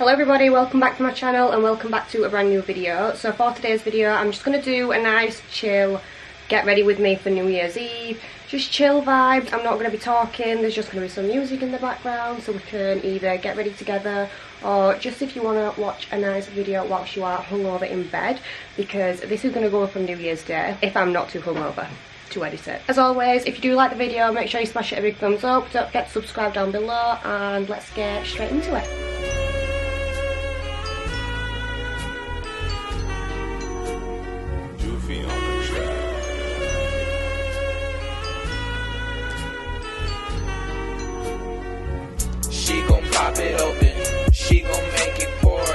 Hello everybody, welcome back to my channel and welcome back to a brand new video. So for today's video I'm just going to do a nice chill get ready with me for New Year's Eve. Just chill vibes. I'm not going to be talking, there's just going to be some music in the background so we can either get ready together or just if you want to watch a nice video whilst you are hungover in bed, because this is going to go up on New Year's Day if I'm not too hungover to edit it. As always, if you do like the video, make sure you smash it a big thumbs up, don't forget to subscribe down below, and let's get straight into it. She gon' pop it open, she gon' make it pour.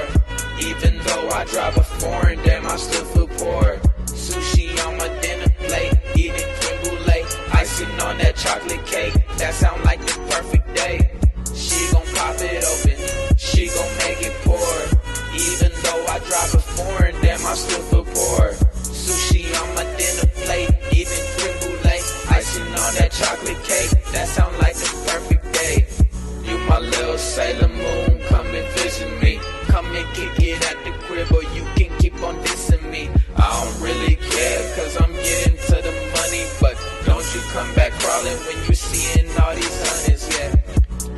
Even though I drive a foreign, damn I still feel poor. Sushi on my dinner plate, eating creme brulee, icing on that chocolate cake, that sound like the perfect day. She gon' pop it open, she gon' make it pour. Even though I drive a foreign, damn I still feel poor. Sushi on my dinner plate, eating creme brulee, icing on that chocolate cake, that sound like the perfect day. You my little Sailor Moon, come and visit me. Come and kick it at the crib or you can keep on dissing me. I don't really care cause I'm getting to the money, but don't you come back crawling when you seeing all these honeys, yeah.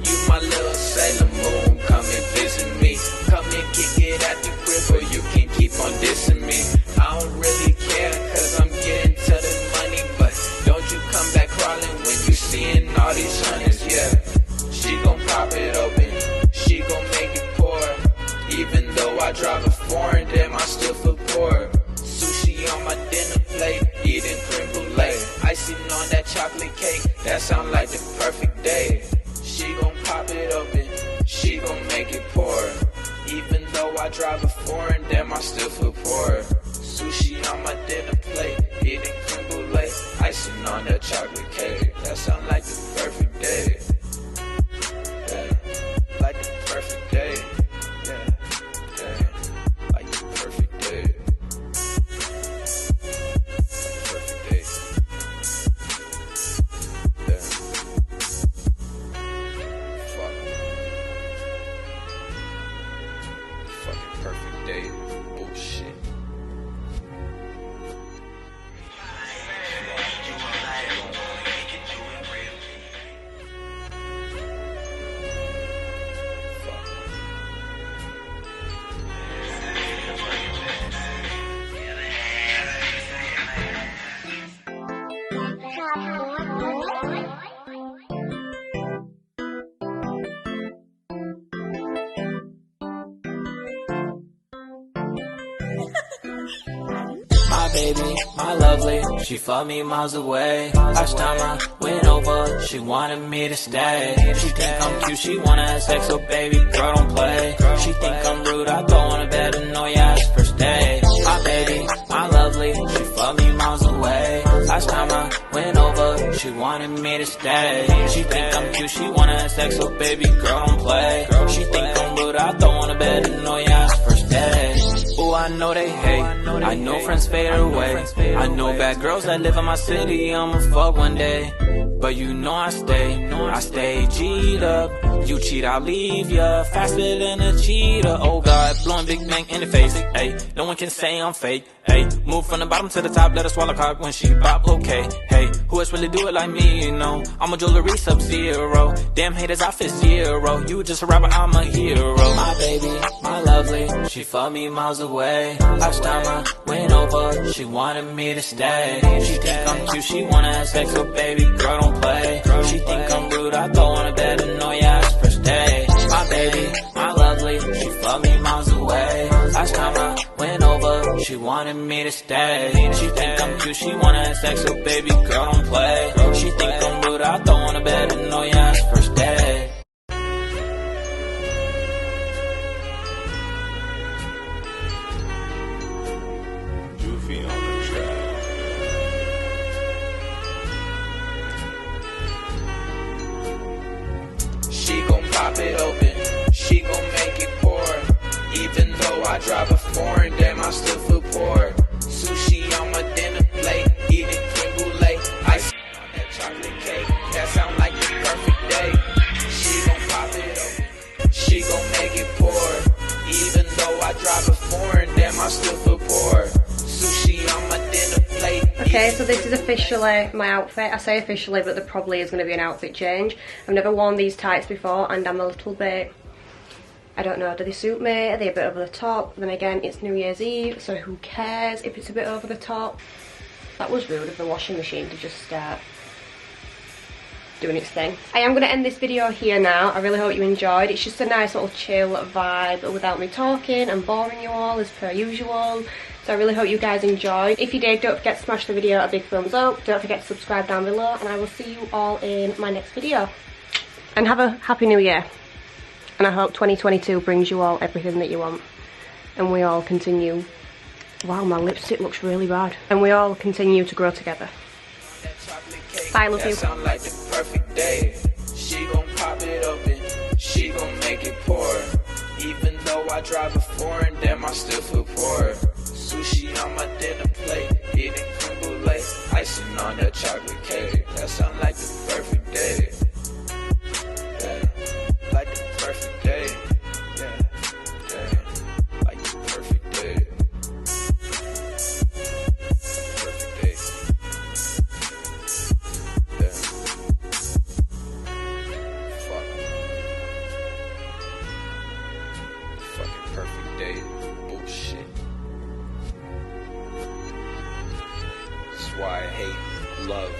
You my little Sailor Moon, come and visit me. Come and kick it at the crib or you can keep on dissing me. I don't really care cause I'm getting to the money, but don't you come back crawling when you seeing all these honeys, yeah. She gon' pop it open, she gon' make it pour. Even though I drive a foreign, damn I still feel poor. Sushi on my dinner plate, eating creme brulee, icing on that chocolate cake, that sound like the perfect day. She gon' pop it open, she gon' make it pour. Even though I drive a foreign, damn I still feel poor. Sushi on my dinner plate, eating creme brulee, icing on that chocolate cake, that sound like the perfect day. Like the perfect day, yeah, yeah, like the perfect day, perfect day, yeah, fucking perfect day, bullshit. My baby, my lovely, she fucked me miles away. Last time I went over, she wanted me to stay. She think I'm cute, she wanna have sex, so baby girl don't play. She think I'm rude, I throw on a bed and know ya it's first day. My baby, my lovely, she fucked me miles away. Last time I went over, she wanted me to stay. She think I'm cute, she wanna have sex, so baby girl don't play. She think I'm rude, I throw on a bed and know ya it's first day. Ooh, I know they hate, I know friends fade away. I know bad girls that live in my city, I'ma fuck one day. But you know I stay G'd up. You cheat, I'll leave ya faster than a cheetah. Oh God, blowing big bang in the face, ayy. No one can say I'm fake, ayy. Move from the bottom to the top, let her swallow cock when she pop, okay. Hey, who else really do it like me, you know? I'm a jewelry sub-zero. Damn haters, I fit zero. You just a rapper, I'm a hero. My baby, my lovely, she fucked me miles away. Last time I went over, she wanted me to stay. She think I'm cute, she wanna have sex, so baby girl don't play. She think I'm rude, I throw on a bed and know ya it's first day. My baby, my lovely, she fucked me miles away. Last time I went over, she wanted me to stay. She think I'm cute, she wanna have sex, so baby girl don't play. She think I'm rude, I throw on a bed and know ya it's first day. She gon' pop it open, she gon' make it pour. Even though I drive a foreign, damn I still feel poor. Sushi on my dinner plate, eating creme brulee, ice on that chocolate cake, that sound like the perfect day. She gon' pop it open, she gon' make it pour. still feel poor. Sushi on my dinner plate. Okay, so this is officially my outfit. I say officially, but there probably is going to be an outfit change. I've never worn these tights before, and I'm a little bit, I don't know, do they suit me? Are they a bit over the top? Then again, it's New Year's Eve, so who cares if it's a bit over the top? That was rude of the washing machine to just start doing its thing. I am going to end this video here now. I really hope you enjoyed. It's just a nice little chill vibe without me talking and boring you all as per usual. So I really hope you guys enjoyed. If you did, don't forget to smash the video a big thumbs up. Don't forget to subscribe down below, and I will see you all in my next video. And have a happy new year. And I hope 2022 brings you all everything that you want. And we all continue... Wow, my lipstick looks really bad. And we all continue to grow together. Bye, love you. That sound like the perfect day. She gon' pop it open, she gon' make it pour. Even though I drive a foreign, damn, I still feel poor. Sushi on my dinner plate, eating creme brulee, icing on that chocolate cake. That sound like the perfect day. Yeah, like the perfect day. Yeah, yeah, like the perfect day. Perfect day. Perfect day. Bullshit. That's why I hate love.